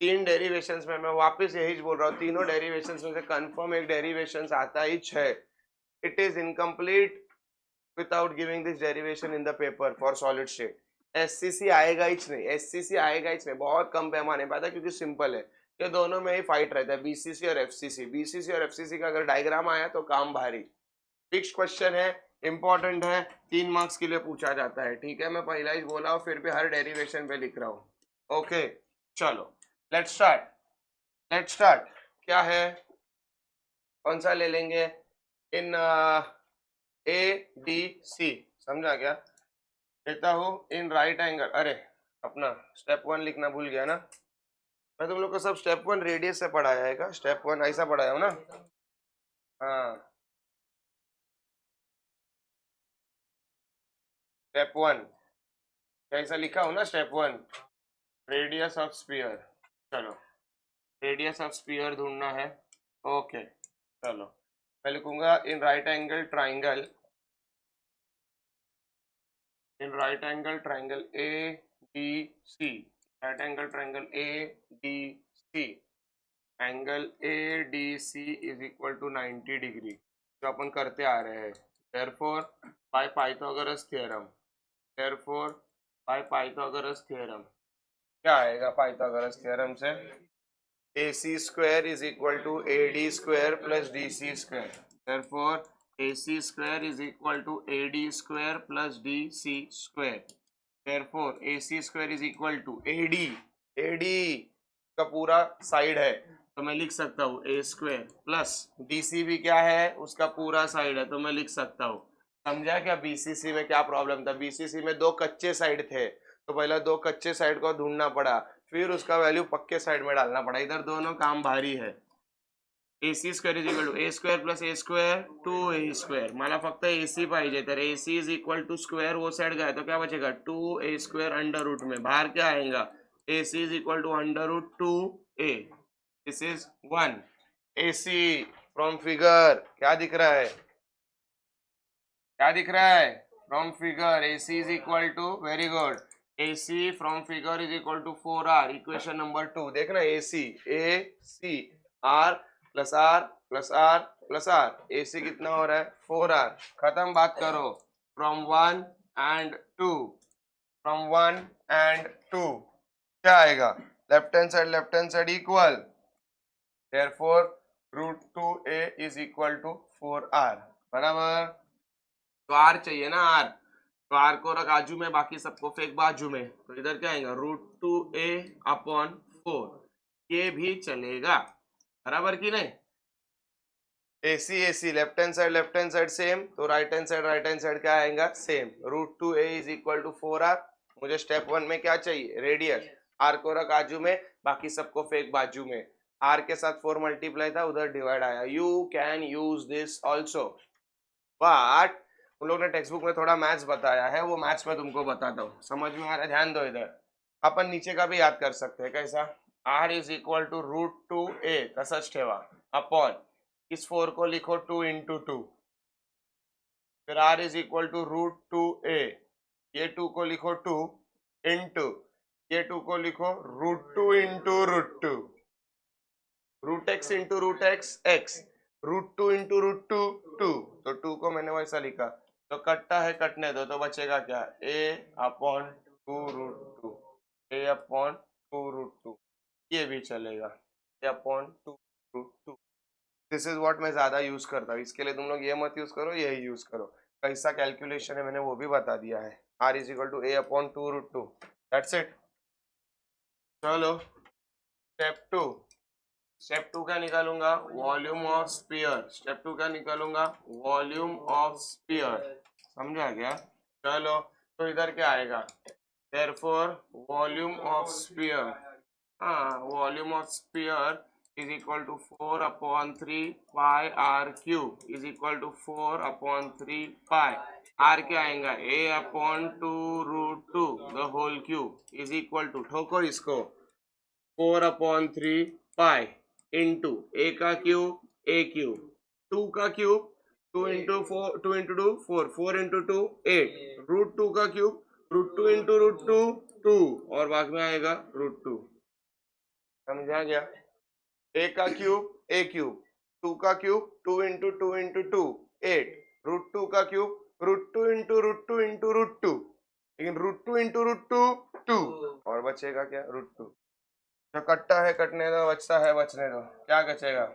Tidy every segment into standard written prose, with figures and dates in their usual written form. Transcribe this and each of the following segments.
तीन डेरिवेशंस में, मैं वापस यही बोल रहा हूँ, तीनों डेरिवेशंस में से कंफर्म एक डेरिवेशंस आता ही है। It is incomplete without giving this derivation in the paper for solid state. SCC आएगा ही नहीं, एससीसी आएगा ही नहीं, बहुत कम पैमाने पे आता है, क्योंकि सिंपल है, ये दोनों में ही फाइट रहता है, बीसीसी और एफसीसी। बीसीसी और एफसीसी का अगर डायग्राम आया तो काम भारी। फिक्स क्वेश्चन है, इंपॉर्टेंट है, 3 मार्क्स के लिए पूछा जाता है, ठीक है। मैं पहला ही बोला हूँ, फिर भी हर डेरिवेशन पे लिख रहा हूँ। ओके चलो, लेट्स स्टार्ट। Let's start. क्या है, कौन सा ले लेंगे? इन ए डी सी, समझा क्या? लेता हूँ इन राइट एंगल, अरे अपना स्टेप 1 लिखना भूल गया ना। मैं तुम लोग को सब स्टेप 1 रेडियस से पढ़ाया है क्या? स्टेप 1 ऐसा पढ़ाया हूँ ना? हाँ, स्टेप 1 ऐसा लिखा हूँ ना, स्टेप 1 रेडियस ऑफ स्फीयर। चलो, रेडियस ऑफ स्फीयर ढूंढना है। ओके चलो, मैं लिखूंगा in right angle triangle, in right angle triangle A D C, right angle triangle A D C, angle A D C is equal to 90 degree, जो अपन करते आ रहे हैं। Therefore by Pythagoras theorem, therefore by Pythagoras theorem, क्या आएगा Pythagoras theorem से? AC square is equal to AD square plus DC square. Therefore, AC square is equal to AD square plus DC square. Therefore, AC square is equal to AD, AD का पूरा side है, तो मैं लिख सकता हूँ A square plus DC भी क्या है, उसका पूरा साइड है, तो मैं लिख सकता हूँ। समझा क्या? BCC में क्या प्रॉब्लम था? BCC में दो कच्चे साइड थे, तो पहले दो कच्चे साइड को ढूंढना पड़ा, फिर उसका वैल्यू पक्के साइड में डालना पड़ा। इधर दोनों काम भारी है। AC square is equal to A square plus A square two A square, मला फक्त AC पाहिजे, तर AC is equal to square वो साइड गया तो क्या बचेगा? 2a स्क्वेअर अंडर रूट में, बाहर क्या आएगा? AC is equal to under root 2a, this is 1। AC from figure क्या दिख रहा है? क्या दिख रहा है from figure? AC is equal to, very good, AC from figure is equal to 4r, equation number 2। देखना, AC R plus R plus R plus R, AC कितना हो रहा है? 4r। खत्म, बात करो। फ्रॉम 1 एंड 2, फ्रॉम 1 एंड 2 क्या आएगा? Left hand side equal, therefore root 2a is equal to 4r, बराबर। तो आर चाहिए ना, आर, तो आर को रख आजू में, बाकी सबको फेंक बाजू में, तो इधर क्या आएगा? रूट 2a अपॉन 4, ये भी चलेगा, बराबर कि नहीं? AC left hand side same, तो राइट हैंड साइड क्या आएगा? Same. Root 2a is equal to 4r। मुझे स्टेप 1 में क्या चाहिए? रेडियस। आर को रख आजू में, बाकी सबको फेंक बाजू में, आर के साथ 4 मल्टीप्लाई था, उधर डिवाइड आया। You can use this also, but उन लोग ने टेक्स्ट बुक में थोड़ा मैथ्स बताया है, वो मैथ्स में तुमको बताता हूँ, समझ में आ रहा है? ध्यान दो इधर। अपन नीचे का भी याद कर सकते हैं, कैसा? r is equal to root 2a, तसच ठेवा, अपॉन इस 4 को लिखो 2 इंटू 2, फिर r is equal to root 2a, ये 2 को लिखो 2 इंटू, ये 2 को लिखो root 2 into root 2, root X into root X X, root 2 into root 2 2, तो 2 को मैंने वैसा लिखा, तो कटता है, कटने दो, तो बचेगा क्या? a अपॉन 2√2, a अपॉन 2√2, ये भी चलेगा, a upon 2√2। This is what मैं ज्यादा यूज करता हूँ, इसके लिए तुम लोग ये मत यूज करो, यही यूज करो। कैसा कैलकुलेशन है मैंने वो भी बता दिया है, r is equal to a upon 2√2, that's it. चलो, स्टेप 2, स्टेप 2 क्या निकालूंगा? Volume of spear. स्टेप 2 क्या निकालूंगा? वॉल्यूम ऑफ स्पीयर, समझा क्या? चलो, तो इधर क्या आएगा? देयरफॉर वॉल्यूम ऑफ स्पीयर, हाँ, volume of sphere is equal to 4/3 pi r cube is equal to 4/3 pi, r क्या आएगा? a upon 2√2 the whole cube is equal to, ठोको इसको, 4/3 पाई इंटू ए का क्यूब ए क्यूब, 2 का cube 2 into 4, 2 into 2 4, 4 into 2 8, root 2 का cube root 2 into root 2 2, और बाद में आएगा रूट 2। समझा गया? ए का क्यूब ए क्यूब, 2 का क्यूब 2 इंटू 2 इंटू 2 8, √2 का क्यूब √2 इंटू √2 इंटू √2, लेकिन √2 इंटू √2 2, और बचेगा क्या? √2। जो कट्टा है कटने दो, बचता है बचने दो। क्या बचेगा?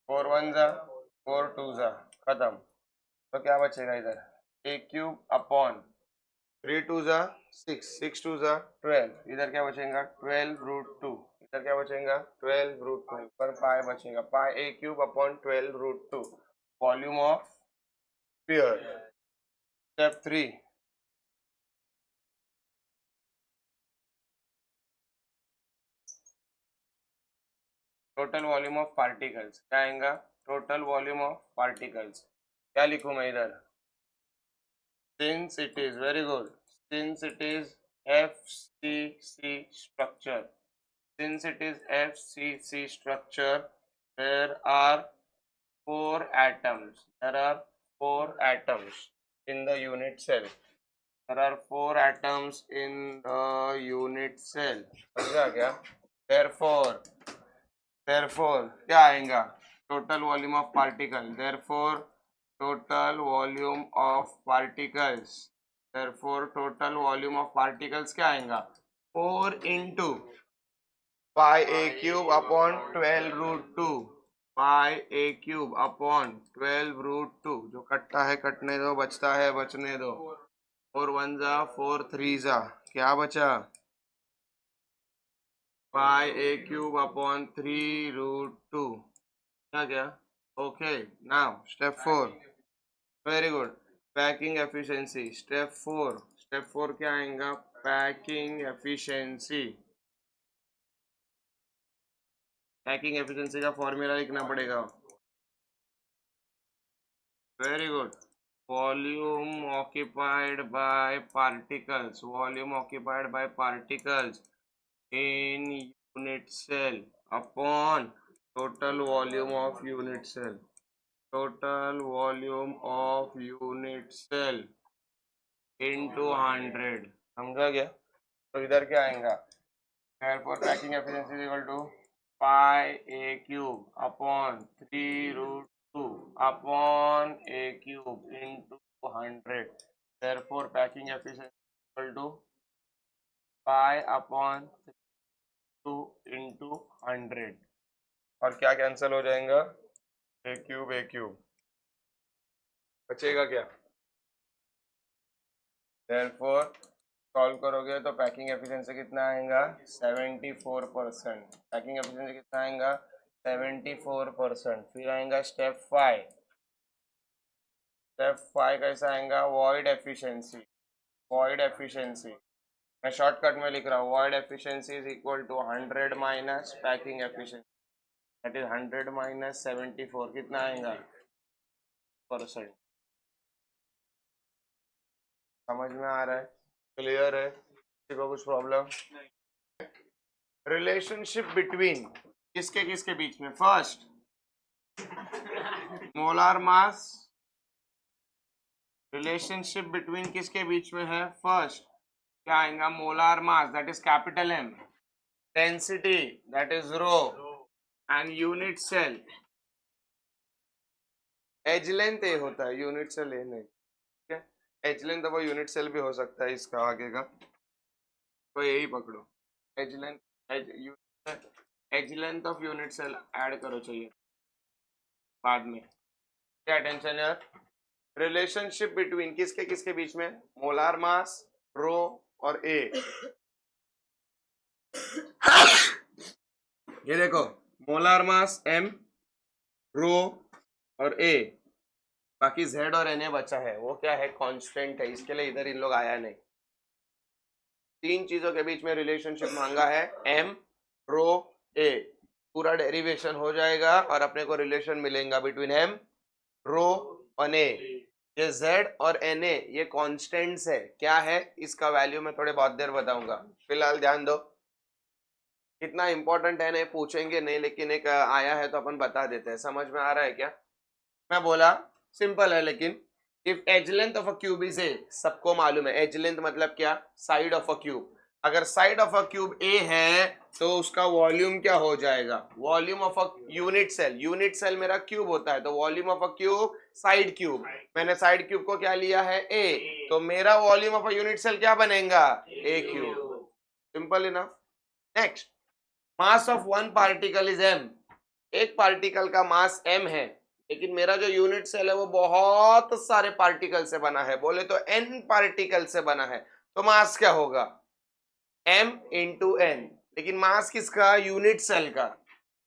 4 1 जा 4 2 जा, खत्म। तो क्या बचेगा इधर? ए क्यूब अपॉन 3 2 जा 6, 6 2 जा 12, इधर क्या बचेगा? 12 √2, इधर क्या बचेगा? 12 √2, पर पाई बचेगा, pi a cube upon 12 √2, volume of sphere. Step 3, total volume of particles. क्या आएगा? Total volume of particles. क्या लिखूं मैं इधर? Since it is very good, since it is FCC structure, since it is FCC structure, there are 4 atoms. There are 4 atoms in the unit cell. There are 4 atoms in the unit cell. समझा क्या? Therefore क्या आएगा? Total volume of particle. Therefore total volume of particles. Therefore total volume of particles क्या आएगा? 4 into pi a cube upon 12 √2, pi a cube upon 12 √2। जो कटता है कटने दो, बचता है बचने दो। 4 1 जा 4 3 जा, क्या बचा? pi a cube upon 3 √2। क्या क्या? Okay, now step 4, very good, packing efficiency। step 4 क्या आएगा? packing efficiency। packing efficiency का फॉर्मूला लिखना पड़ेगा। very good, volume occupied by particles, volume occupied by particles in unit cell upon total volume of unit cell, total volume of unit cell into 100। समझा गया? तो इधर क्या आएगा? therefore packing efficiency is equal to pi a cube upon 3 √2 upon a cube into 100। therefore packing efficiency is equal to pi upon 2 into 100। और क्या cancel हो जाएगा? a क्यूब बचेगा क्या? therefore सॉल्व करोगे तो पैकिंग एफिशिएंसी कितना आएगा? 74%। पैकिंग एफिशिएंसी कितना आएगा? 74%। फिर आएगा स्टेप 5। स्टेप 5 कैसा आएगा? Void efficiency. वॉइड एफिशिएंसी मैं शॉर्टकट में लिख रहा हूँ। Void efficiency is equal to 100 minus packing efficiency, that is 100 minus 74, कितना आएगा? %। समझ में आ रहा है? क्लियर है? किसी को कुछ प्रॉब्लम? रिलेशनशिप बिटवीन किसके किसके बीच में? First molar mass, relationship between किसके बीच में है? फर्स्ट क्या आएगा? Molar mass, that is capital M, density that is rho, and unit cell. Edge length a होता है, यूनिट सेल ए नहीं। ठीक है, एज लेंथ अब यूनिट सेल भी हो सकता है इसका आगे का, तो यही पकड़ो। Edge length, edge length of unit cell add करो चाहिए बाद में। क्या टेंशन यार? रिलेशनशिप बिटवीन किसके किसके बीच में? मोलार मास, रो और ए। ये देखो, मोलार मास M, रो और A, बाकी Z और Na बचा है, वो क्या है? कांस्टेंट है, इसके लिए इधर इन लोग आया नहीं। 3 चीजों के बीच में रिलेशनशिप मांगा है, M, रो, A। पूरा डेरिवेशन हो जाएगा और अपने को रिलेशन मिलेगा बिटवीन M, रो और A। ये Z और Na ये कॉन्स्टेंट्स है। क्या है इसका वैल्यू मैं थोड़े बहुत देर बताऊंगा, फिलहाल ध्यान दो। कितना इंपॉर्टेंट है नहीं पूछेंगे नहीं, लेकिन एक आया है तो अपन बता देते हैं। समझ में आ रहा है क्या? मैं बोला सिंपल है, लेकिन if edge length of a cube is A, सबको मालूम है एज लेंथ मतलब क्या? Side of a cube. अगर side of a cube A है तो उसका वॉल्यूम क्या हो जाएगा, volume of a unit cell मेरा क्यूब होता है, तो volume of a cube side cube, मैंने साइड क्यूब को क्या लिया है ए, तो मेरा volume of a unit cell क्या बनेगा ए cube, simple enough. Next, mass of one particle is M, एक पार्टिकल का मास एम है, लेकिन मेरा जो यूनिट सेल है वो बहुत सारे पार्टिकल से बना है, बोले तो एन पार्टिकल से बना है, तो मास क्या होगा m इंटू एन, लेकिन मास किसका यूनिट सेल का,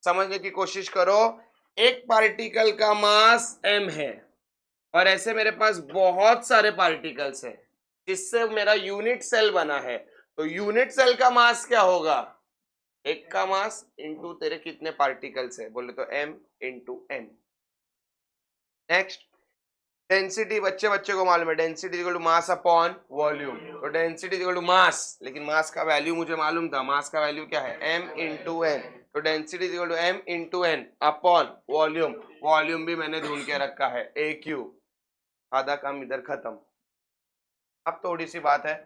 समझने की कोशिश करो, एक पार्टिकल का मास m है और ऐसे मेरे पास बहुत सारे पार्टिकल्स हैं जिससे मेरा यूनिट सेल बना है, तो यूनिट सेल का मास क्या होगा, एक का मास इंटू तेरे कितने पार्टिकल्स है, बोले तो m into N. Next, density बच्चे बच्चे को मालूम है, density equal to mass upon volume, तो डेंसिटी इक्वल टू मास, लेकिन मास का वैल्यू मुझे मालूम था, मास का वैल्यू क्या है m इंटू एन, तो density equal to m into N upon volume, volume भी मैंने ढूंढ के रखा है a क्यूब, आधा काम इधर खत्म। अब थोड़ी सी बात है,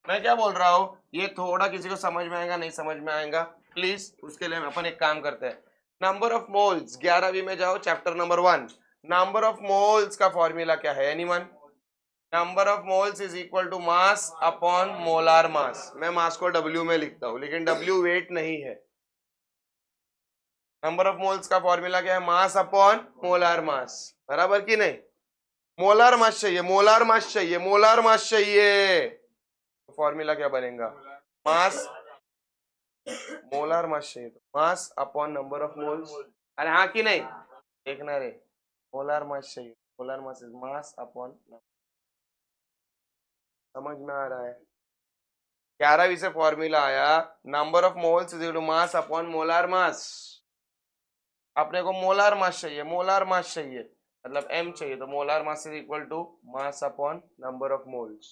मैं क्या बोल रहा हूँ, ये थोड़ा किसी को समझ में आएगा नहीं समझ में आएगा, प्लीज उसके लिए अपन एक काम करते हैं, नंबर ऑफ मोल्स 11वीं में जाओ, chapter number 1, number of moles का फॉर्मूला क्या है anyone, number of moles is equal to mass upon molar mass, मैं मास को W में लिखता हूं लेकिन W वेट नहीं है, नंबर ऑफ मोल्स का फॉर्मूला क्या है मास अपॉन मोलार मास, बराबर की नहीं, मोलार मास चाहिए, मोलार मास चाहिए, मोलार मास चाहिए, तो फॉर्मूला क्या बनेगा मास, मोलार मास चाहिए तो mass upon number of moles, अरे हाँ कि नहीं, देखना रे, मोलार मास चाहिए, molar mass is mass upon, समझ में आ रहा है, 11वीं से फॉर्मूला आया number of moles is equal to mass upon molar mass, अपने को मोलार मास चाहिए, मोलार मास चाहिए मतलब m चाहिए, तो molar mass is equal to mass upon number of moles,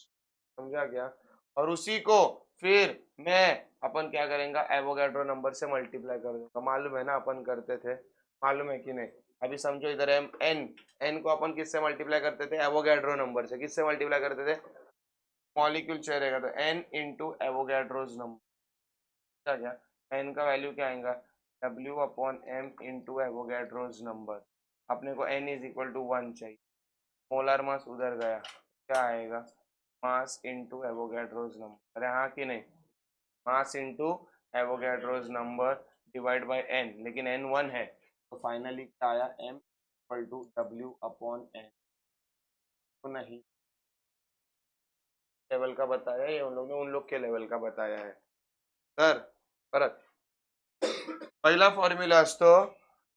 समझा क्या, और उसी को फिर मैं अपन क्या करेंगे एवोगैड्रो नंबर से मल्टीप्लाई कर दूंगा, मालूम है ना अपन करते थे, मालूम है कि नहीं, अभी समझो इधर एम एन को अपन किससे मल्टीप्लाई करते थे एवोगैड्रो नंबर से, किससे मल्टीप्लाई करते थे, मॉलिक्यूल चाहिए रहेगा तो n इंटू एवोगैड्रोज नंबर, क्या n का वैल्यू क्या आएगा W upon m into Avogadro's number, अपने को n इज इक्वल टू 1 चाहिए, मोलर मास उधर गया, क्या आएगा मास इंटू एवोगैड्रोज नंबर, अरे हाँ कि नहीं, mass into Avogadro's number divide by n, लेकिन n 1 है, तो फाइनली क्या आया m equal to W upon n, तो नहीं लेवल का बताया, ये उन लोग ने उन लोग के लेवल का बताया है सर, परत पहिला फॉर्म्युला असतो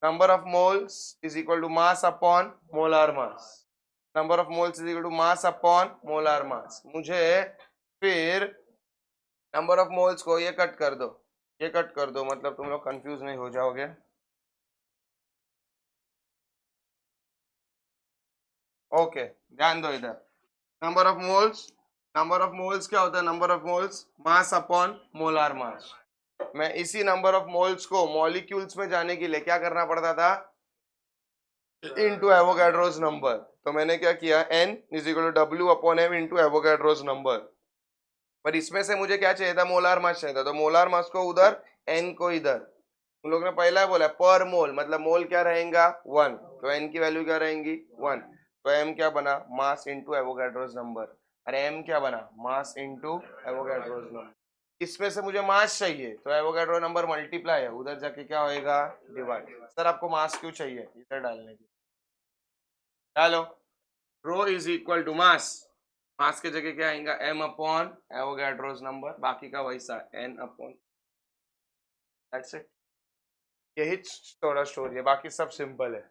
number of moles is equal to mass upon molar mass, number of moles is equal to mass upon molar mass, मुझे फिर नंबर ऑफ मोल्स को ये कट कर दो, ये कट कर दो, मतलब तुम लोग कंफ्यूज नहीं हो जाओगे, ओके ध्यान दो इधर, number of moles, number of moles क्या होता है, number of moles mass upon molar mass, मैं इसी नंबर ऑफ मोल्स को मॉलिक्यूल्स में जाने के लिए क्या करना पड़ता था इनटू एवोगैड्रोस नंबर, तो मैंने क्या किया n is equal to W upon m into Avogadro's number, पर इसमें से मुझे क्या चाहिए था मोलार मास चाहिए था, तो मोलार मास को उधर n को इधर, उन लोग ने पहला बोला पर मोल, मतलब मोल क्या रहेगा 1, तो n की वैल्यू क्या रहेंगी 1, तो m क्या बना मास इंटू एवोगैड्रोस नंबर, अरे m क्या बना मास इंटू एवोगैड्रोस नंबर, इसमें से मुझे मास चाहिए तो एवोगैड्रो नंबर मल्टीप्लाई है, उधर जाके क्या होएगा डिवाइड, सर आपको मास क्यों चाहिए इधर डालने की, डालो रो इज इक्वल टू मास, मास के जगह क्या आएगा m अपॉन एवोगैड्रोस नंबर, बाकी का वैसा n अपॉन, दैट्स इट, यही थोड़ा स्टोरी है, बाकी सब सिंपल है,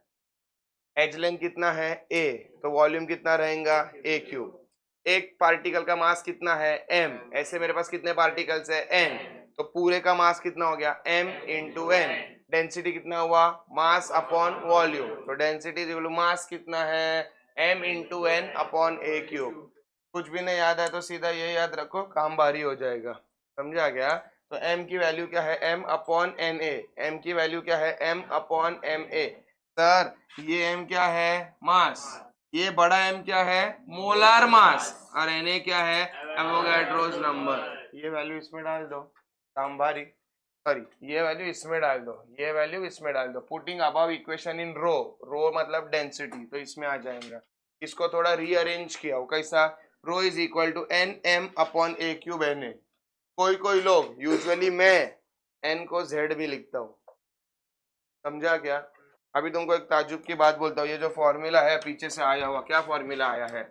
एज लेंथ कितना है a, तो वॉल्यूम कितना रहेगा a क्यूब, एक पार्टिकल का मास कितना है m, ऐसे मेरे पास कितने पार्टिकल्स है n, तो पूरे का मास कितना हो गया m इंटू n, डेंसिटी कितना हुआ मास अपॉन वॉल्यूम, तो डेंसिटी इक्वल टू मास कितना है m into n upon a cube, कुछ भी नहीं याद है तो सीधा ये याद रखो काम भारी हो जाएगा, समझा गया, तो m की वैल्यू क्या है m upon N A, m की वैल्यू क्या है m upon M A, sir ये m क्या है मास, ये बड़ा m क्या है मोलार मास, और Na क्या है एवोगैड्रोस नंबर, ये वैल्यू इसमें डाल दो, सांभारी, सॉरी ये वैल्यू इसमें डाल दो, ये वैल्यू इसमें डाल दो, पुटिंग अबव इक्वेशन इन रो, रो मतलब डेंसिटी, तो इसमें आ जाएगा। इसको थोड़ा रीअरेंज किया हो, कैसा, rho is equal to n M upon a cube N A. कोई कोई लोग, यूजुअली मैं एन को जेड भी लिखता हूँ, समझा क्या। अभी तुमको एक ताजुब की बात बोलता हूँ, ये जो फॉर्मूला है पीछे से आया हुआ, क्या फॉर्मूला आया है,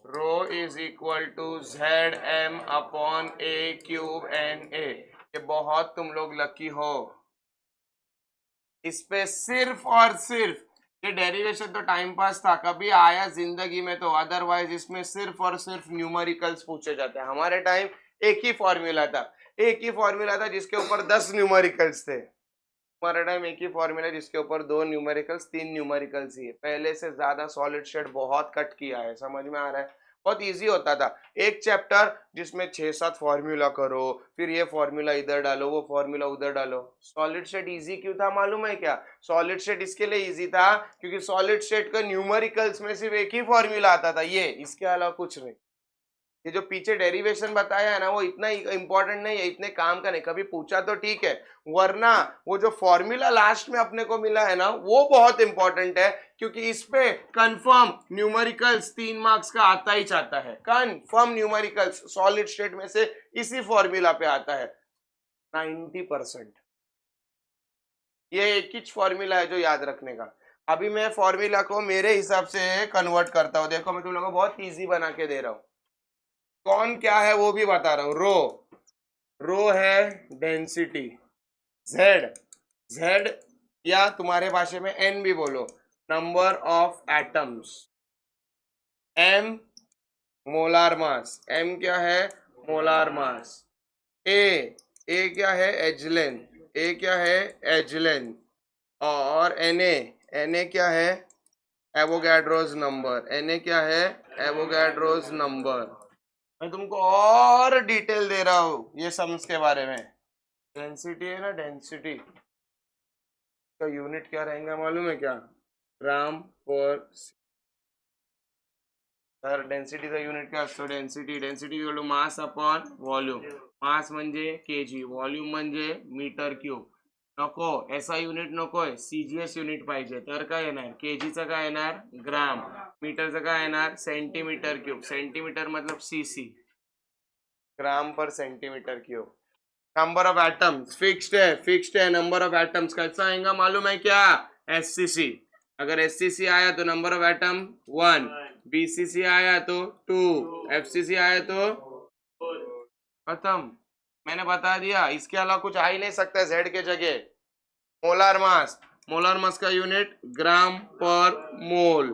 rho is equal to z M upon a cube N A. ये बहुत तुम लोग लकी हो, इस पे सिर्फ और सिर्फ ये डेरिवेशन तो टाइम पास था, कभी आया जिंदगी में तो, अदरवाइज इसमें सिर्फ और सिर्फ न्यूमेरिकल्स पूछे जाते हैं। हमारे टाइम एक ही फॉर्मूला था, एक ही फॉर्मूला था जिसके ऊपर 10 न्यूमेरिकल्स थे। हमारे टाइम एक ही फॉर्मूला जिसके ऊपर 2 न्यूमेरिकल्स, 3 न्यूमेरिकल्स ही है। पहले से ज्यादा सॉलिड शेड बहुत कट किया है, समझ में आ रहा है। बहुत इजी होता था, एक चैप्टर जिसमें 6-7 फॉर्मूला करो, फिर ये फॉर्मूला इधर डालो, वो फॉर्मूला उधर डालो। सॉलिड शेड इजी क्यों था मालूम है क्या, सॉलिड शेड इसके लिए इजी था क्योंकि सॉलिड शेड का न्यूमेरिकल्स में सिर्फ एक ही फॉर्मूला आता था, ये, इसके अलावा कुछ नहीं। ये जो पीछे डेरिवेशन बताया है ना, वो इतना इंपॉर्टेंट नहीं है, इतने काम का नहीं, कभी पूछा तो ठीक है, वरना वो जो फॉर्मूला लास्ट में अपने को मिला है ना, वो बहुत इंपॉर्टेंट है, क्योंकि इस पे कंफर्म न्यूमेरिकल्स 3 मार्क्स का आता ही चाहता है। कंफर्म न्यूमेरिकल्स सॉलिड स्टेट में से इसी फॉर्मूला पे आता है 90%। ये एक ही फॉर्मूला है जो याद रखने का। अभी मैं फॉर्मूला को मेरे हिसाब से कन्वर्ट करता हूँ, देखो मैं तुम लोगों को बहुत इजी बना के दे रहा हूँ। कौन क्या है वो भी बता रहा हूं, रो है डेंसिटी, जेड, जेड या तुम्हारे भाषा में एन भी बोलो, number of atoms, M molar mass, M क्या है, मोलार मास, ए क्या है, एज लेंथ, ए क्या है, एज लेंथ, और एन ए क्या है, एवोगैड्रोस नंबर, एन ए क्या है, एवोगैड्रोस नंबर। मैं तुमको और डिटेल दे रहा हूं ये सम्स के बारे में। डेंसिटी है ना, डेंसिटी का यूनिट क्या रहेगा मालूम है क्या, ग्राम पर, सर डेन्सिटीचा युनिट काय असतो, density equal to mass upon volume, mass म्हणजे केजी, व्हॉल्यूम म्हणजे मीटर क्यूब। नको एसआय युनिट नकोय, सीजीएस युनिट पाहिजे, तर काय येणार, केजीचं काय येणार ग्राम, मीटरचं काय येणार सेंटीमीटर क्यूब, सेंटीमीटर मतलब सीसी, ग्राम पर centimetre cube. Number of atoms fixed है, नंबर ऑफ एटम्स कैसा आएगा मालूम है क्या, एससीसी। अगर एससीसी आया तो नंबर ऑफ एटम 1, बीसीसी आया तो 2, एफसीसी आया तो खत्म। मैंने बता दिया, इसके अलावा कुछ आ ही नहीं सकता जेड के जगह। मोलार मास का यूनिट ग्राम पर मोल।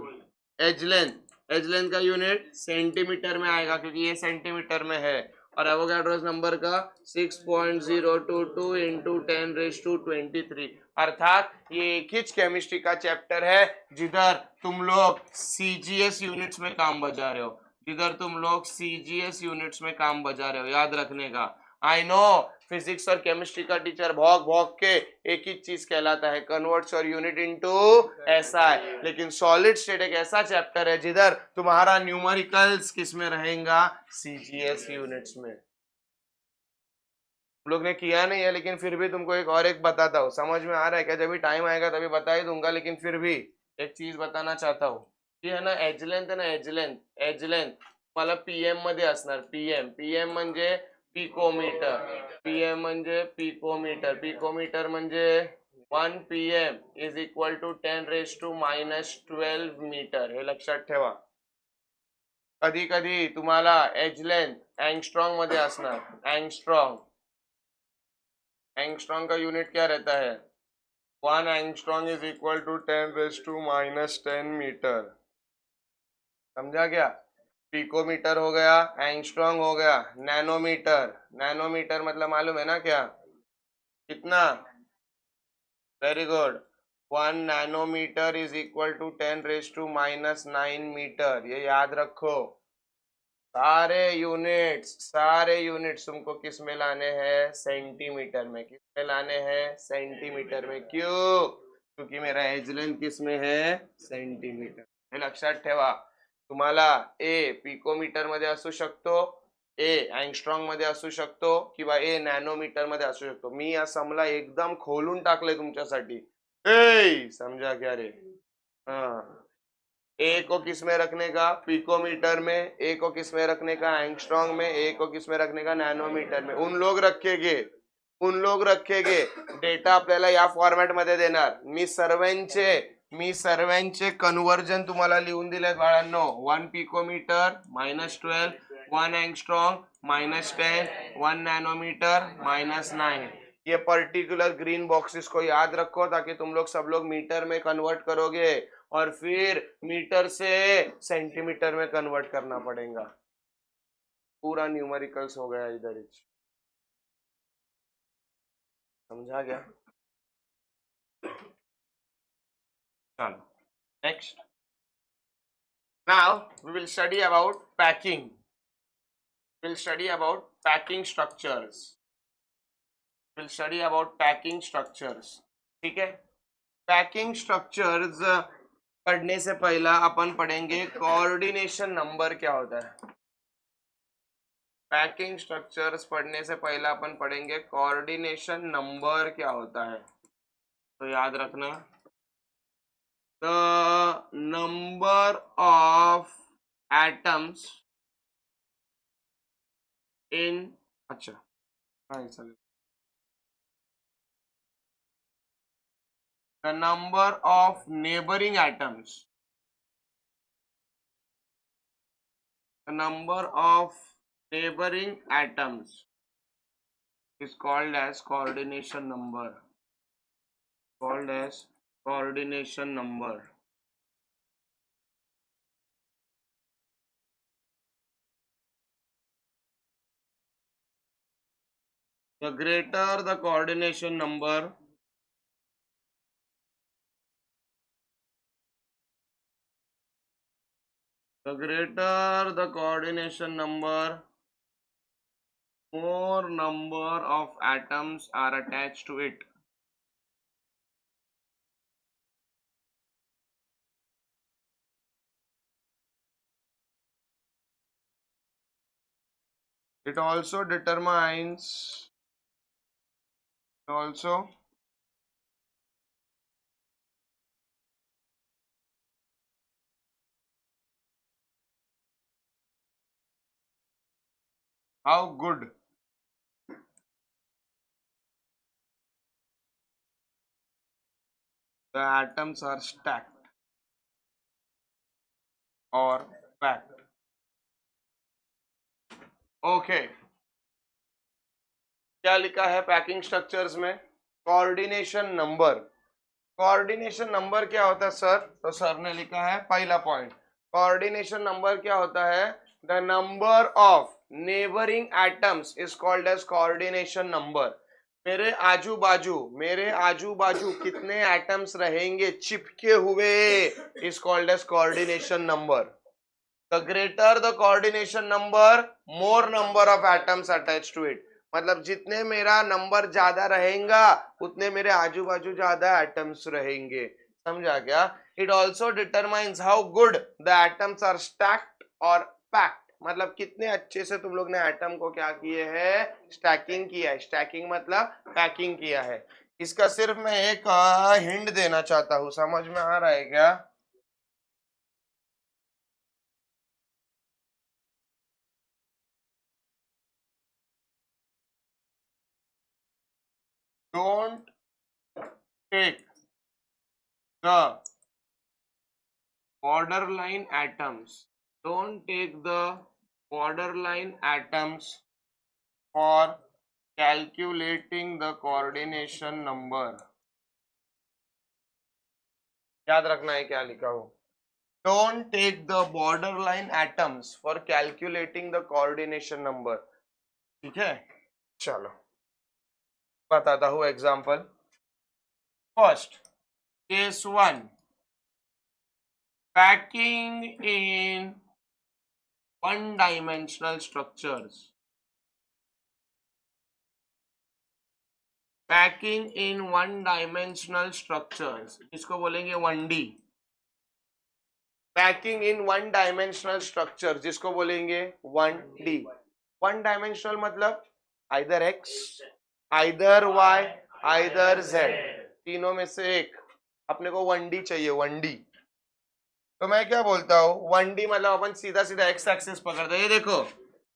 एज लेंथ का यूनिट सेंटीमीटर में आएगा क्योंकि ये सेंटीमीटर में है, और एवोगैड्रोस नंबर का 6.022 इंटू 10⁻23। अर्थात ये एक ही केमिस्ट्री का चैप्टर है जिधर तुम लोग सीजीएस यूनिट्स में काम बजा रहे हो, जिधर तुम लोग सीजीएस यूनिट्स में काम बजा रहे हो, याद रखने का। आई नो फिजिक्स और केमिस्ट्री का टीचर भौक भौक के एक ही चीज कहलाता है, कन्वर्ट्स और यूनिट इनटू एसआई, लेकिन सॉलिड स्टेट एक ऐसा चैप्टर है जिधर तुम्हारा न्यूमेरिकल्स किस में रहेगा, सीजीएस यूनिट्स में। तुम लोग ने किया नहीं है, लेकिन फिर भी तुमको एक बताता हूँ, समझ में आ रहा है क्या, जब भी टाइम आएगा तभी बता ही दूंगा, लेकिन फिर भी एक चीज बताना चाहता हूँ, ये है ना एज लेंथ, है ना एज लेंथ मला पीएम मध्ये असणार, पीएम म्हणजे पिकोमीटर, पीएम म्हणजे पिकोमीटर, पिकोमीटर म्हणजे 1 PM is equal to 10⁻⁻12 metre, हे लक्षात ठेवा। कधी कधी तुम्हाला एज लेंथ एंगस्ट्रॉन्ग मध्ये असणार, एंगस्ट्रॉन्ग का यूनिट क्या रहता है, 1 angstrom is equal to 10⁻10 metre, समझा क्या। पिकोमीटर हो गया, एंगस्ट्रॉन्ग हो गया, नैनोमीटर मतलब मालूम है ना क्या, कितना, very good, 1 nanometre is equal to 10⁻⁹ metre, ये याद रखो। सारे यूनिट्स तुमको किस में लाने हैं, सेंटीमीटर में, किस में लाने हैं, सेंटीमीटर में। क्यों, क्योंकि मेरा एज लेंथ किस में है, सेंटीमीटर। हे लक्षात ठेवा। तुम्हाला ए पिकोमीटर मध्ये असू शकतो, अँगस्ट्रॉंग मध्ये असू शकतो किंवा ए नॅनोमीटर मध्ये असू शकतो. मी या समला एकदम खोलून टाकले तुमच्यासाठी. समझा क्या रे? हाँ, ए को किस में रखने का? पिकोमीटर में. ए को किस में रखने का? एंगस्ट्रॉंग में. ए को किस में रखने का? नॅनोमीटर में. उन लोग रखेगे. डेटा आपल्याला या फॉर्मॅट मध्ये देणार. मी सर्वांचे कन्व्हर्जन तुम्हाला लिहून दिलेत बाळांनो. 1 पिकोमीटर -12, 1 एंगस्ट्रॉंग -10, 1 नैनोमीटर -9. ये पर्टिकुलर ग्रीन बॉक्सेस को याद रखो ताकि तुम लोग सब लोग मीटर में कन्वर्ट करोगे और फिर मीटर से सेंटीमीटर में कन्वर्ट करना पड़ेगा. पूरा न्यूमेरिकल्स हो गया इधर ही. समझा गया? चलो next. Now we will study about packing. We'll study about packing structures. We'll study about packing structures. ठीक है? Packing structures पढ़ने से पहला अपन पढ़ेंगे कोऑर्डिनेशन नंबर क्या होता है. पैकिंग स्ट्रक्चर्स पढ़ने से पहला अपन पढ़ेंगे कोऑर्डिनेशन नंबर क्या होता है. तो याद रखना, the number of atoms in, अच्छा हाँ चलो, the number of neighbouring atoms, the number of neighboring atoms is called as coordination number. Called as coordination number. The greater the coordination number, the greater the coordination number, more number of atoms are attached to it. It also determines how good the atoms are stacked or packed. Okay. क्या लिखा है packing structures में? Coordination number. Coordination number क्या होता है sir? तो sir ने लिखा है पहला पॉइंट, कोऑर्डिनेशन नंबर क्या होता है? The number of neighbouring atoms is called as coordination number. मेरे आजू बाजू कितने एटम्स रहेंगे चिपके हुए is called as coordination number. The greater the coordination number, more number of atoms attach to it. मतलब जितने मेरा नंबर ज्यादा रहेगा उतने मेरे आजू बाजू ज्यादा एटम्स रहेंगे. समझा क्या? It also determines how good the atoms are stacked और पैक्ड. मतलब कितने अच्छे से तुम लोग ने एटम को क्या किए है? स्टैकिंग किया है. स्टैकिंग मतलब पैकिंग किया है. इसका सिर्फ मैं एक हिंट देना चाहता हूं. समझ में आ रहा है क्या? Don't take the borderline atoms. Don't take the borderline atoms for calculating the coordination number. याद रखना है क्या लिखा हो. Don't take the borderline atoms for calculating the coordination number. ठीक है, चलो बताता हूँ example. First case 1, packing in one-dimensional structures. Packing in one-dimensional structures, इसको बोलेंगे 1D. Packing in one-dimensional structure जिसको बोलेंगे 1D. वन डायमेंशनल मतलब either X, either Y, either Z, तीनों में से एक। अपने को 1D चाहिए, 1D। तो मैं क्या बोलता हूँ, 1D मतलब अपन सीधा सीधा एक्स एक्सिस पकड़ते हैं। ये देखो,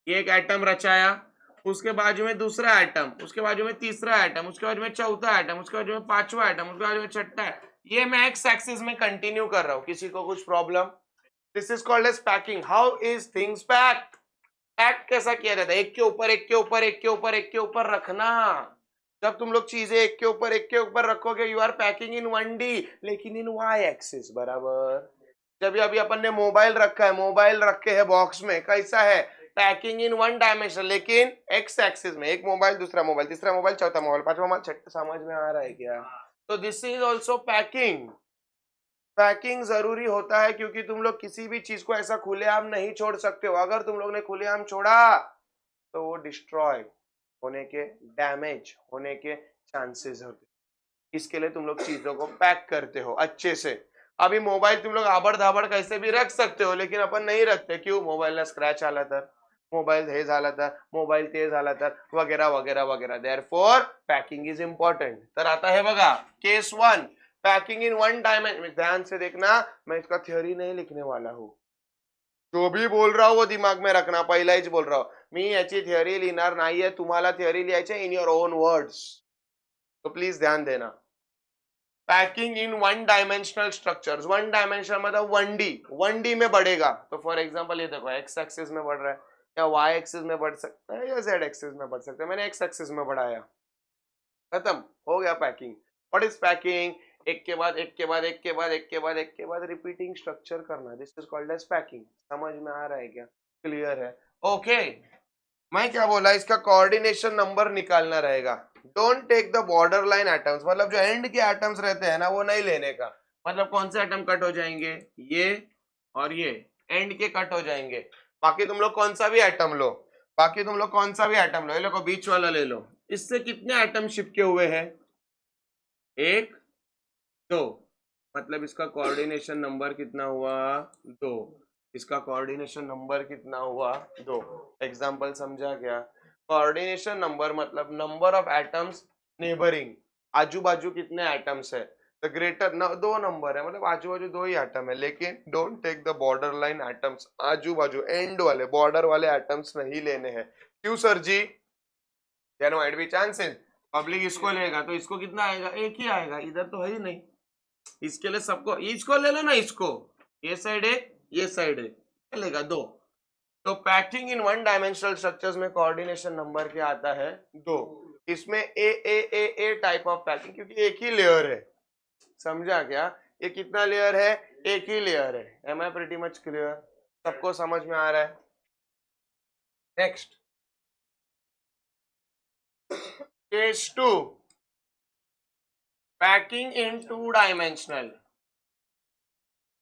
ये एक एटम रचाया, उसके बाजू में दूसरा एटम, उसके बाजू में तीसरा एटम, उसके बाजू में चौथा एटम, उसके बाजू में पांचवा एटम, उसके बाजू में छठा है। ये मैं एक्स एक्सिस में कंटिन्यू कर रहा हूँ। किसी को कुछ problem? This is called as packing. How is things packed? Pack कैसा किया जाता है? एक के ऊपर एक के ऊपर एक के ऊपर एक के ऊपर रखना। जब तुम लोग चीजें एक के ऊपर रखोगे, you are packing in 1D, लेकिन इन वाई एक्सिस, बराबर। जब अभी अपन ने मोबाइल रखा है, मोबाइल रखे है बॉक्स में, कैसा है? पैकिंग इन वन डायमेंशन, लेकिन एक्स एक्सिस में। एक मोबाइल, दूसरा मोबाइल, तीसरा मोबाइल, चौथा मोबाइल, पांचवा मोबाइल, छठा। समझ में आ रहा है क्या? तो this is also packing. Packing जरूरी होता है क्योंकि तुम लोग किसी भी चीज को ऐसा खुलेआम नहीं छोड़ सकते हो। अगर तुम लोग ने खुलेआम छोड़ा तो वो डिस्ट्रॉय होने के, डैमेज होने के चांसेस होते। इसके लिए तुम लोग चीजों को पैक करते हो अच्छे से। अभी मोबाइल तुम लोग आबड़ धाबड़ कैसे भी रख सकते हो, लेकिन अपन नहीं रखते। क्यों? मोबाईल स्क्रॅच आला तर, मोबाईल हे झाला तर, मोबाईल ते झाला तर, वगैरह वगैरह वगैरह। Therefore packing is important. तर आता है बघा case 1, packing in one dimension. ध्यान से देखना, मैं इसका थ्योरी नहीं लिखने वाला हूँ। जो भी बोल रहा हूँ वो दिमाग में रखना, पहिलाच बोल रहा हूँ मी याची थ्योरी लिहिणार नाहीये, तुम्हाला थ्योरी लिहायची इन योर ओन वर्ड्स। तो प्लीज ध्यान देना। Packing in one dimensional structures. One dimensional मतलब 1D, 1D में बढ़ेगा। तो फॉर एग्जांपल ये देखो, एक्स एक्सिस में बढ़ रहा है, या वाई एक्सिस में बढ़ सकता है, या जेड एक्सिस में बढ़ सकता है। मैंने एक्स एक्सिस में बढ़ाया, खत्म हो गया पैकिंग। What is packing? एक के बाद एक के बाद एक के बाद एक के बाद एक के बाद रिपीटिंग स्ट्रक्चर करना। This is called as packing. समझ में आ रहा है क्या? क्लियर है? ओके। मैं क्या बोला, इसका कोऑर्डिनेशन नंबर निकालना रहेगा। Don't take the border line atoms, मतलब जो एंड के एटम्स रहते हैं ना, वो नहीं लेने का। मतलब कौन से एटम कट हो जाएंगे? ये और ये एंड के कट हो जाएंगे। बाकी तुम लोग कौन सा भी एटम लो, बाकी तुम लोग कौन सा भी एटम लो, ये लोग बीच वाला ले लो। इससे कितने एटम चिपके हुए हैं? 1 2, मतलब इसका कोऑर्डिनेशन नंबर कितना हुआ? 2। इसका कोऑर्डिनेशन नंबर कितना हुआ? 2। एग्जांपल समझा क्या? कोऑर्डिनेशन नंबर मतलब नंबर ऑफ एटम्स नेबरिंग, आजू बाजू कितने एटम्स है। द ग्रेटर 2 नंबर है, मतलब आजू बाजू 2 ही एटम है। लेकिन don't take the border line atoms, आजू बाजू एंड वाले बॉर्डर वाले एटम्स नहीं लेने हैं। क्यों सर जी? There might be chances public इसको लेगा तो इसको कितना आएगा? 1 ही आएगा, इधर तो है ही नहीं। इसके लिए सबको, इसको ले लो ना, इसको, ये साइड एक, ये साइड एक, चलेगा 2। तो packing in one dimensional structures में कोऑर्डिनेशन नंबर क्या आता है? 2। इसमें ए टाइप ऑफ पैकिंग, क्योंकि एक ही लेयर है। समझा क्या? ये कितना लेयर है? एक ही लेयर है। Am I pretty much clear? सबको समझ में आ रहा है? Next case 2, packing in 2 dimensional,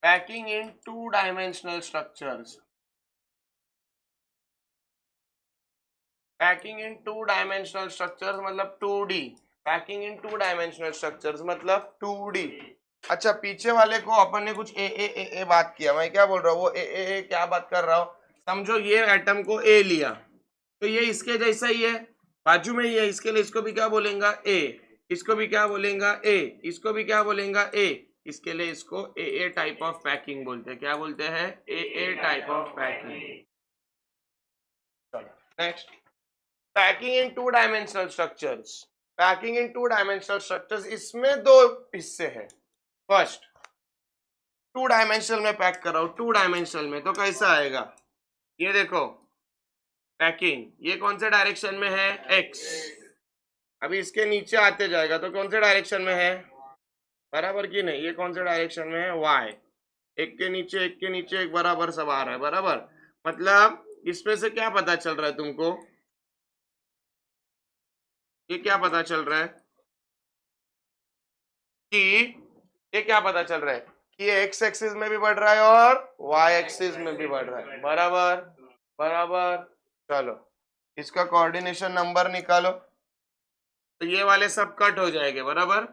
packing in 2 dimensional structures. Packing in 2 dimensional structures मतलब 2D। Packing in 2 dimensional structures मतलब 2D। अच्छा, पीछे वाले को अपन ने कुछ ए बात किया। मैं क्या बोल रहा हूँ, वो ए क्या बात कर रहा हूँ? समझो ये एटम को ए लिया, तो ये इसके जैसा ही है, बाजू में ही है। इसके लिए इसको भी क्या बोलेगा? ए। इसको भी क्या बोलेगा? ए। इसको भी क्या बोलेगा? ए। इसके लिए इसको ए टाइप ऑफ पैकिंग बोलते हैं। क्या बोलते हैं? ए टाइप ऑफ पैकिंग। चलो next, packing in 2 dimensional structures. Packing in 2 dimensional structures, इसमें 2 हिस्से हैं। फर्स्ट, 2 डायमेंशनल में पैक कर रहा हूं, 2 डायमेंशनल में, तो कैसा आएगा? ये देखो पैकिंग, ये कौन से डायरेक्शन में है? एक्स। अभी इसके नीचे आते जाएगा तो कौन से डायरेक्शन में है? बराबर की नहीं? ये कौन से डायरेक्शन में है? वाई। एक के नीचे एक के नीचे एक बराबर सब आ रहा है, बराबर। मतलब इसमें से क्या पता चल रहा है तुमको? ये क्या पता चल रहा है कि, ये क्या पता चल रहा है कि ये एक्स एक्सिस में भी बढ़ रहा है और वाई एक्सिस में भी बढ़ रहा है, बराबर बराबर। चलो इसका कोऑर्डिनेशन नंबर निकालो। तो ये वाले सब कट हो जाएंगे, बराबर।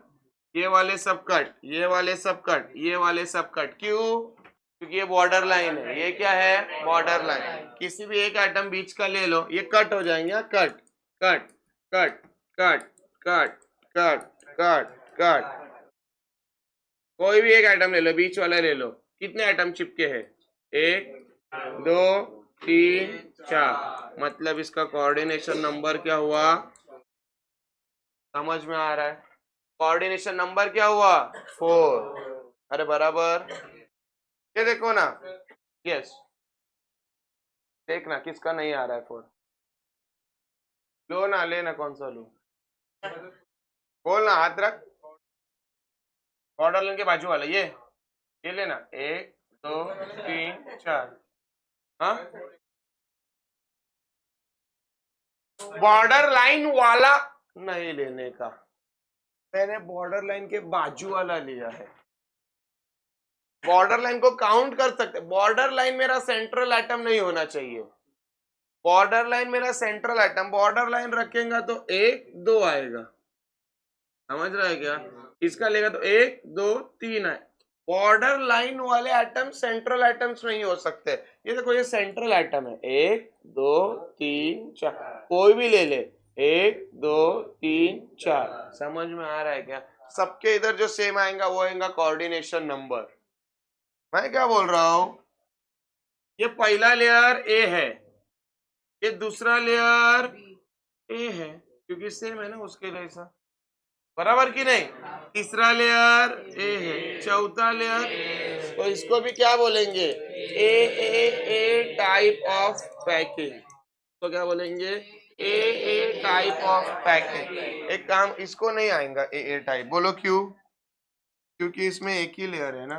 ये वाले सब कट, ये वाले सब कट, ये वाले सब कट। क्यों? क्योंकि ये बॉर्डर लाइन है, ये क्या है बॉर्डर लाइन। किसी भी एक एटम बीच का ले लो, ये कट हो जाएंगे, cut cut cut cut cut cut cut cut. कोई भी एक एटम ले लो, बीच वाला ले लो, कितने एटम चिपके हैं, 1 2 3 4, मतलब इसका कोऑर्डिनेशन नंबर क्या हुआ, समझ में आ रहा है, कोऑर्डिनेशन नंबर क्या हुआ 4। अरे बराबर, ये देखो ना, यस, देखना किसका नहीं आ रहा है 4, लो ना, लेना, कौन सा लो, बोलना, हाथ रख, बॉर्डर लाइन के बाजू वाला ये लेना, 1 2 3 4। हाँ, बॉर्डर लाइन वाला नहीं लेने का, मैंने बॉर्डर लाइन के बाजू वाला लिया है। बॉर्डर लाइन को काउंट कर सकते, बॉर्डर लाइन मेरा सेंट्रल एटम नहीं होना चाहिए, बॉर्डर लाइन मेरा सेंट्रल एटम, बॉर्डर लाइन रखेगा तो 1 2 आएगा, समझ रहा है क्या, इसका लेगा तो 1 2 3 आए। बॉर्डर लाइन वाले एटम सेंट्रल एटम्स नहीं हो सकते। ये देखो, ये सेंट्रल एटम है, 1 2 3 4, कोई भी ले ले, 1 2 3 4, समझ में आ रहा है क्या, सबके इधर जो सेम आएगा वो आएगा कोऑर्डिनेशन नंबर। मैं क्या बोल रहा हूं, ये पहला लेयर ए है, ये दूसरा लेयर ए है, क्योंकि सेम है ना उसके जैसा, बराबर की नहीं, तीसरा लेयर ए है, चौथा लेयर, तो इसको भी क्या बोलेंगे, ए टाइप ऑफ पैकिंग, तो क्या बोलेंगे, ए टाइप ऑफ पैकिंग। एक काम, इसको नहीं आएगा ए टाइप, बोलो क्यों, क्योंकि इसमें एक ही लेयर है ना,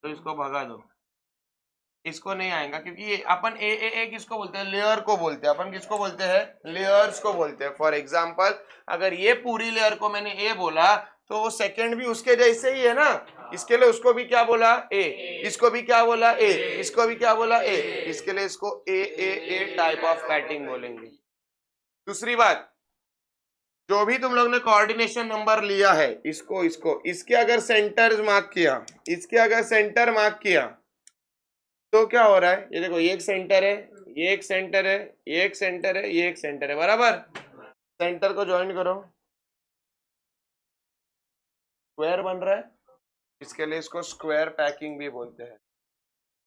तो इसको भगा दो, इसको नहीं आएगा, क्योंकि ये अपन ए किसको बोलते हैं, लेयर को बोलते हैं, अपन किसको बोलते हैं, लेयर्स को बोलते हैं। फॉर एग्जांपल, अगर ये पूरी लेयर को मैंने ए बोला, तो वो सेकंड भी उसके जैसे ही है ना, इसके लिए उसको भी क्या बोला, ए, इसको भी क्या बोला, ए, इसको भी क्या बोला, ए, इसके लिए इसको ए टाइप ऑफ पैटिंग बोलेंगे। दूसरी बात, जो भी तुम लोग ने कोऑर्डिनेशन नंबर लिया है, इसको इसको इसके अगर सेंटर मार्क किया, इसके अगर सेंटर मार्क किया, तो क्या हो रहा है, ये देखो, ये एक सेंटर है, ये एक सेंटर है, ये एक सेंटर है, ये एक सेंटर है, बराबर, सेंटर को ज्वाइन करो, स्क्वायर बन रहा है, इसके लिए इसको स्क्वायर पैकिंग भी बोलते हैं,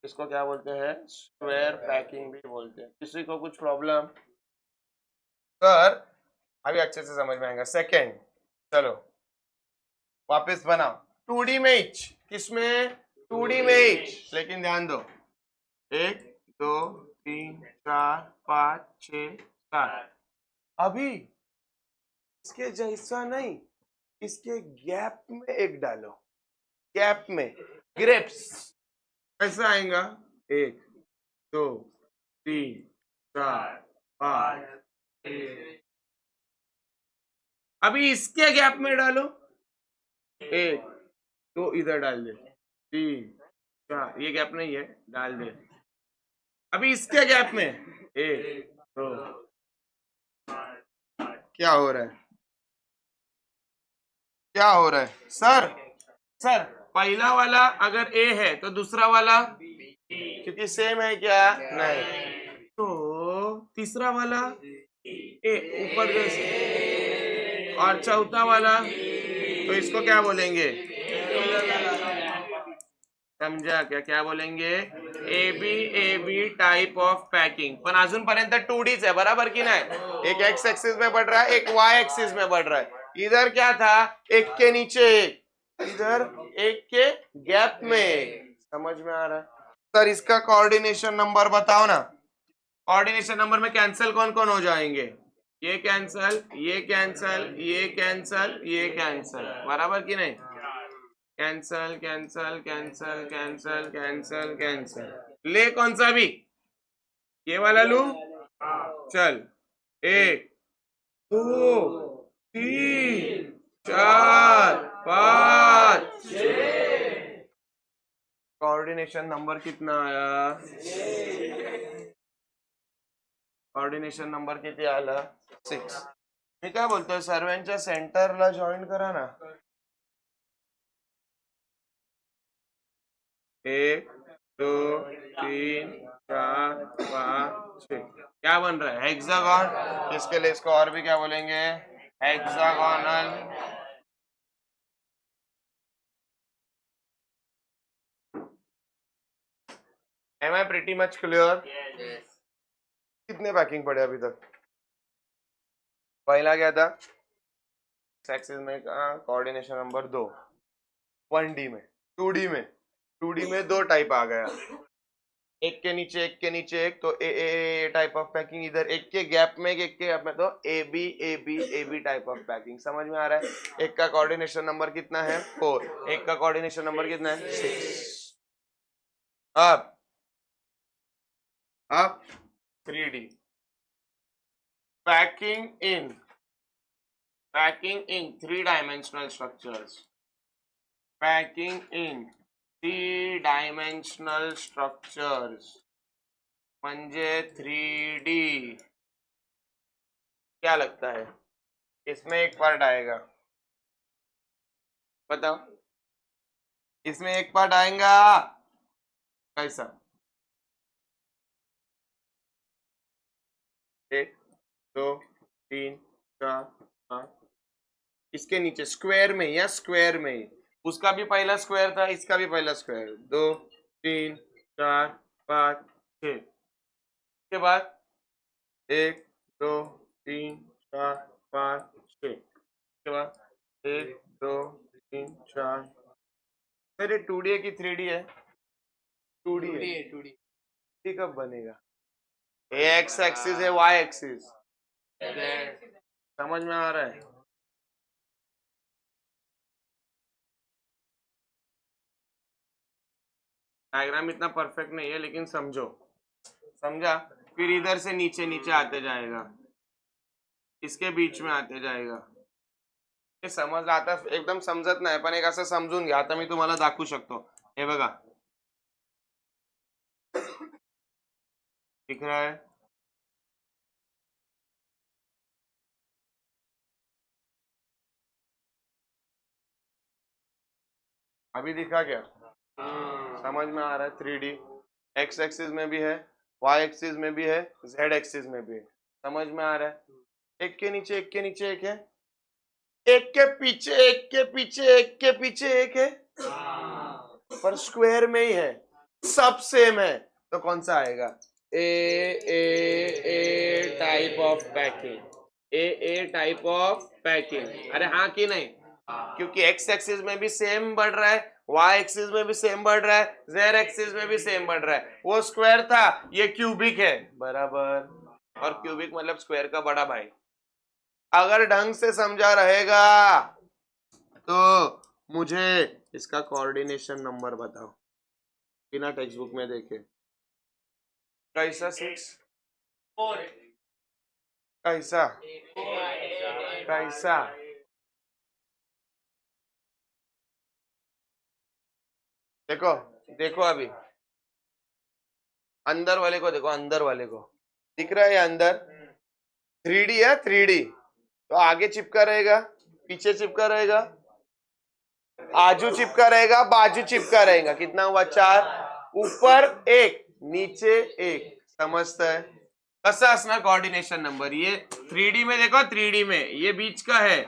इसको क्या बोलते हैं, स्क्वायर पैकिंग भी बोलते हैं। किसी को कुछ प्रॉब्लम, सर अभी अच्छे से समझ में आएगा। सेकेंड, चलो वापस बनाओ, 2D में इच, किसमें, 2D में इच, लेकिन ध्यान दो, 1 2 3 4 5 6 7, अभी इसके जैसा नहीं, इसके गैप में एक डालो, गैप में, ग्रेप्स, कैसा आएगा, 1 2 3 4 5 6, अभी इसके गैप में डालो, 1 2 इधर डाल दे, 3 4, ये गैप नहीं है, डाल दे, अभी इसके गैप में 1 2, क्या हो रहा है, क्या हो रहा है, सर पहला वाला अगर ए है तो दूसरा वाला, क्योंकि सेम है क्या, नहीं, तो तीसरा वाला ए ऊपर जैसे, और चौथा वाला, तो इसको क्या बोलेंगे, समझा क्या, क्या बोलेंगे, A B type of packing. पण अजूनपर्यंत 2Dच आहे, बराबर की नाही, एक एक्स एक्सिस में बढ़ रहा है, एक वाई एक्सिस में बढ़ रहा है, इधर क्या था, एक के नीचे एक, इधर एक के गैप में, समझ में आ रहा है, सर इसका कोऑर्डिनेशन नंबर बताओ ना, कोऑर्डिनेशन नंबर में कैंसिल कौन कौन हो जाएंगे, ये कैंसल, ये कैंसल, ये कैंसल, ये कैंसल, बराबर की नहीं, cancel cancel cancel cancel cancel cancel, ले कौन सा भी, ये वाला लू, चल, 1 2 3 4 5 6, कोऑर्डिनेशन नंबर कितना आया, कोऑर्डिनेशन नंबर किती आला, 6। मी काय बोलतोय, सर्वांच्या सेंटरला जॉईन करा ना, 1 2 3 4 5 6 क्या बन रहा है? हेक्सागन। इसके लिए इसको और भी क्या बोलेंगे? Hexagonal. Am I pretty much clear? कितने पैकिंग पड़े अभी तक? पहला क्या था? एक्सिस में का कोऑर्डिनेशन नंबर 2 1D में। 2D में दो टाइप आ गया, एक के नीचे एक, तो ए टाइप ऑफ पैकिंग इधर, एक के गैप में एक के गैप में, तो A B type of packing. समझ में आ रहा है? एक का कोऑर्डिनेशन नंबर कितना है? 4। एक का कोऑर्डिनेशन नंबर कितना है? 6। अब 3D packing in 3-dimensional structures. Packing in 3-dimensional structures म्हणजे 3D। क्या लगता है इसमें एक पार्ट आएगा? बताओ, इसमें एक पार्ट आएगा कैसा? 1 2 3 4 5। इसके नीचे स्क्वायर में या स्क्वायर में ही, उसका भी पहला स्क्वायर था, इसका भी पहला स्क्वायर। 2 3 4 5 6। के बाद 1 2 3 4 5 6। के बाद 1 2 3 4। फिर 2D है कि 3D है? 2D है। 2D कब बनेगा? एक्स एक्सिस है, वाई एक्सिस। समझ में आ रहा है? डायग्राम इतना परफेक्ट नहीं है, लेकिन समझो। समझा? फिर इधर से नीचे नीचे आते जाएगा, इसके बीच में आते जाएगा। हे समज आता एकदम समजत नाही, पण एक असं समजून घ्या। आता मी तुम्हाला दाखवू शकतो, हे बघा, दिख रहा है? अभी दिखा क्या? समझ में आ रहा है? 3D एक्स एक्सिस में भी है, वाई एक्सिस में भी है, जेड एक्सिस में भी है। समझ में आ रहा है? एक के नीचे एक है, एक के पीछे एक है, पर स्क्वायर में ही है, सब सेम है। तो कौन सा आएगा? A type of packing. A type of packing. अरे हाँ कि नहीं? क्योंकि एक्स एक्सिस में भी सेम बढ़ रहा है, वाई एक्सिस में भी सेम बढ़ रहा है, जेड एक्सिस में भी सेम बढ़ रहा है। वो स्क्वायर था, ये क्यूबिक है, बराबर। और क्यूबिक मतलब स्क्वायर का बड़ा भाई। अगर ढंग से समझा रहेगा तो मुझे इसका कोऑर्डिनेशन नंबर बताओ, बिना टेक्स्ट बुक में देखे। कैसा 6? कैसा कैसा? देखो देखो, अभी अंदर वाले को देखो, अंदर वाले को दिख रहा है अंदर 3D है। 3D तो आगे चिपका रहेगा, पीछे चिपका रहेगा, आजू चिपका रहेगा, बाजू चिपका रहेगा। कितना हुआ? 4। ऊपर एक, नीचे एक। समझता है? कसा असणार कोऑर्डिनेशन नंबर? ये 3D में देखो, 3D में ये बीच का है,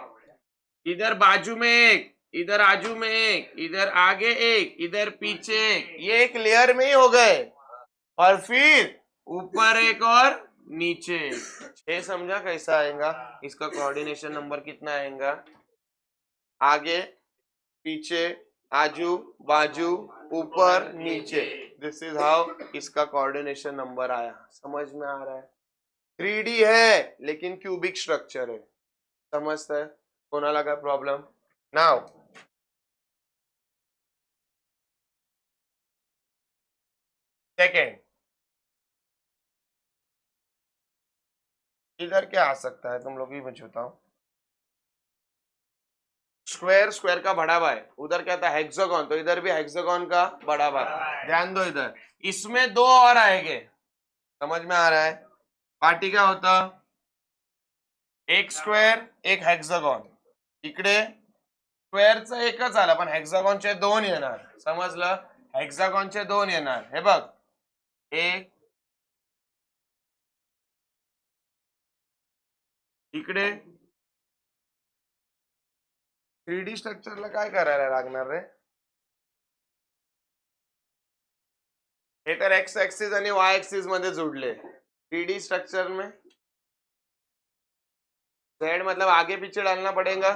इधर बाजू में एक, इधर आजू में एक, इधर आगे एक, इधर पीछे एक। ये एक लेयर में ही हो गए, और फिर ऊपर एक और नीचे। 6 समझा कैसा आएगा? इसका कोऑर्डिनेशन नंबर कितना आएगा? आगे पीछे, आजू बाजू, ऊपर नीचे। दिस इज हाउ इसका कोऑर्डिनेशन नंबर आया। समझ में आ रहा है? 3D है लेकिन क्यूबिक स्ट्रक्चर है। समझता है? कोणाला काय प्रॉब्लेम? नाउ सेकेंड, इधर क्या आ सकता है? तुम लोग ही मुझे बताओ। स्क्वायर का बड़ा भाई, उधर क्या था? हेक्सागोन, तो इधर भी हेक्सागोन का बड़ा भाई। ध्यान दो, इधर इसमें दो और आएंगे। समझ में आ रहा है? पार्टी क्या होता? एक स्क्वेअर एक हेक्सागॉन। इकडे स्क्वेअरचा एकच आला, पण हेक्सागॉनचे दोन येणार। समजलं? हेक्सागॉनचे 2 येणार. हे बघ, एक इकडे 3D स्ट्रक्चरला काय करायला लागणार रे? हे तर एक्स एक्सिस आणि वाय एक्सिस मध्ये जुड़ले. 3D स्ट्रक्चर में जेड मतलब आगे पीछे डालना पड़ेगा.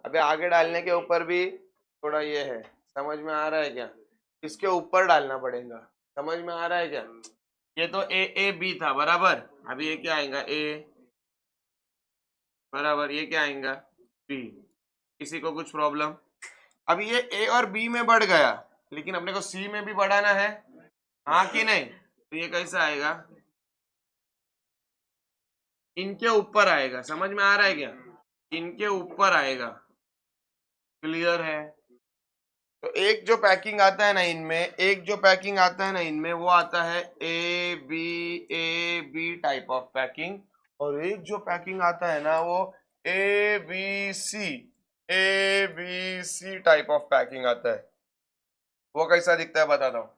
अबे आगे डालने के ऊपर भी थोड़ा ये है, समझ में आ रहा है क्या? इसके ऊपर डालना पड़ेगा, समझ में आ रहा है क्या? ये तो ए बी था बराबर. अभी ये क्या आएगा? ए बराबर. ये क्या आएगा? बी. किसी को कुछ प्रॉब्लम? अभी ये ए और बी में बढ़ गया, लेकिन अपने को सी में भी बढ़ाना है, हाँ कि नहीं? तो ये कैसा आएगा? इनके ऊपर आएगा. समझ में आ रहा है क्या? इनके ऊपर आएगा. क्लियर है? तो एक जो पैकिंग आता है ना इनमें, वो आता है A B type of packing. और एक जो पैकिंग आता है ना, वो A B C type of packing आता है. वो कैसा दिखता है बताता हूँ,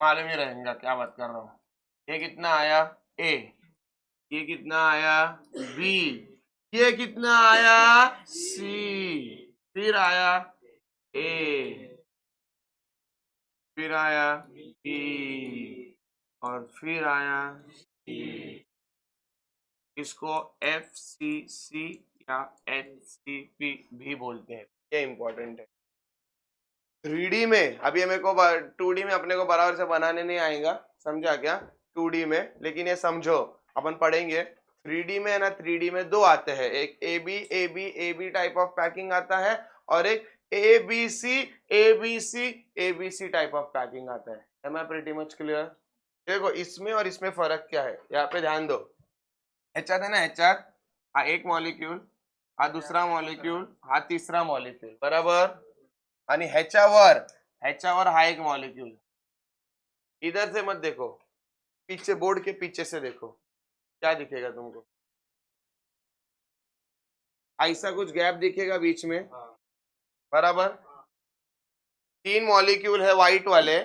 मालूम ही रहेगा क्या बात कर रहा हूँ. ये कितना आया? ए. ये कितना आया? बी. ये कितना आया? सी. फिर आया ए, फिर आया बी, और फिर आया सी. इसको FCC या HCP भी बोलते हैं. ये इंपॉर्टेंट है. 3D में अभी मेरे को 2D में अपने को बराबर से बनाने नहीं आएगा, समझा क्या? 2D में, लेकिन ये समझो अपन पढ़ेंगे. 3D में है ना, 3D में 2 आते हैं. एक AB टाइप ऑफ पैकिंग आता है, और एक ABC टाइप ऑफ पैकिंग आता है. Am I pretty much clear? देखो इसमें और इसमें फर्क क्या है, यहाँ पे ध्यान दो. ह्याच्यात है ना, ह्याच्यात हा एक मॉलिक्यूल, हा दुसरा मॉलिक्यूल, हा तिसरा मॉलिक्यूल बराबर. आणि ह्याच्यावर हा एक मॉलिक्यूल. इधर से मत देखो, पीछे बोर्ड के पीछे से देखो, क्या दिखेगा तुमको? ऐसा कुछ गैप दिखेगा बीच में, बराबर. 3 मॉलिक्यूल है व्हाइट वाले,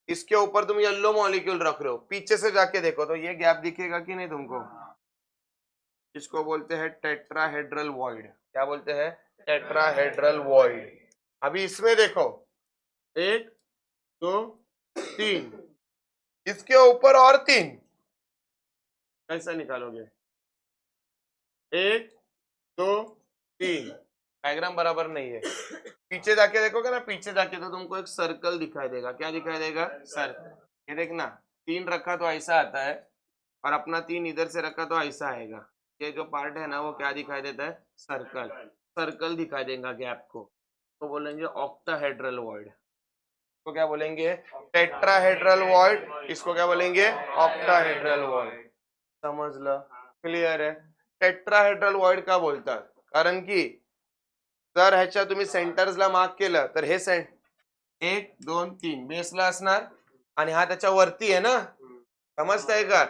इसके ऊपर तुम येलो मॉलिक्यूल रख रहे हो. पीछे से जाके देखो तो ये गैप दिखेगा कि नहीं तुमको? इसको बोलते हैं टेट्राहेड्रल वॉइड. क्या बोलते हैं? Tetrahedral void. अभी इसमें देखो, 1 2 3, इसके ऊपर और 3, कैसा निकालोगे? 1 2 3. डायग्राम बराबर नहीं है. पीछे जाके देखोगे ना, पीछे जाके तो तुमको एक सर्कल दिखाई देगा. क्या दिखाई देगा? सर्कल. ये देखना, 3 रखा तो ऐसा आता है, और अपना 3 इधर से रखा तो ऐसा आएगा. ये जो पार्ट है ना, वो क्या दिखाई देता है? सर्कल. सर्कल दिखाई देगा गैप को, तो बोलेंगे ऑक्टाहेड्रल वॉइड. इसको क्या बोलेंगे? Tetrahedral void. इसको क्या बोलेंगे? Octahedral void. समजलं? क्लियर आहे? टेट्राहेड्रल वॉइड का बोलतात? कारण की जर ह्याच्या तुम्ही सेंटर्सला मार्क केलं तर हे 1 2 3 बेसला असणार, आणि हा त्याच्या वरती आहे ना, समजताय का?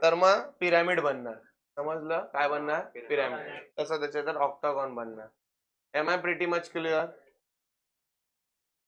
तर मग पिरॅमिड बनणार. समजलं? काय बनणार? पिरॅमिड. तसं त्याच्या तर ऑक्टागॉन बनणार. Am I pretty much clear?